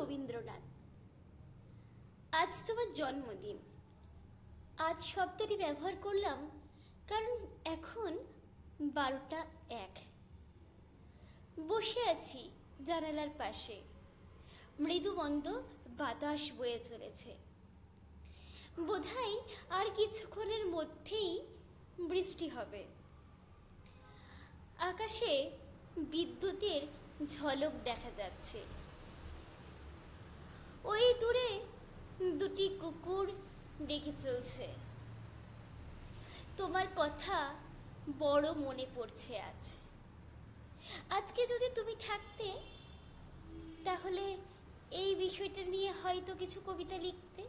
রবীন্দ্রনাথ। আজ তোমার জন্মদিন। আজ শব্দটি ব্যবহার করলাম কারণ এখন 12টা 1। বসে আছি জানালার পাশে, মৃদুমন্দ বাতাস বয়ে চলেছে। বোধহয় আর কিছুক্ষণের মধ্যেই বৃষ্টি হবে। আকাশে বিদ্যুতের ঝলক দেখা যাচ্ছে। ওই দূরে দুটি কুকুর ডেকে চলছে। তোমার কথা বড় মনে পড়ছে আজ। আজকে যদি তুমি থাকতে তাহলে এই বিষয়টা নিয়ে হয়তো কিছু কবিতা লিখতে।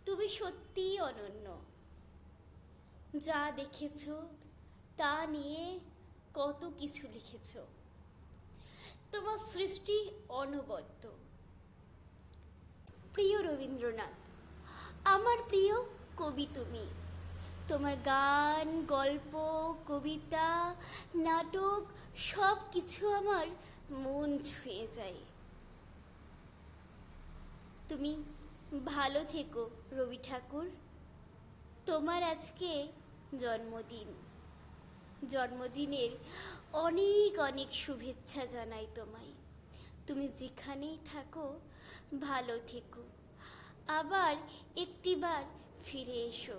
তুমি সত্যিই অনন্য। যা দেখেছো তা নিয়ে কত কিছু লিখেছো। তোমার সৃষ্টি অনবদ্য। প্রিয় রবীন্দ্রনাথ, আমার প্রিয় কবি তুমি। তোমার গান, গল্প, কবিতা, নাটক সব কিছু আমার মন ছুঁয়ে যায়। তুমি ভালো থেকো রবি ঠাকুর। তোমার আজকে জন্মদিন। জন্মদিনের অনেক অনেক শুভেচ্ছা জানাই তোমায়। তুমি যেখানেই থাকো ভালো থেকো। আবার একটিবার ফিরে এসো।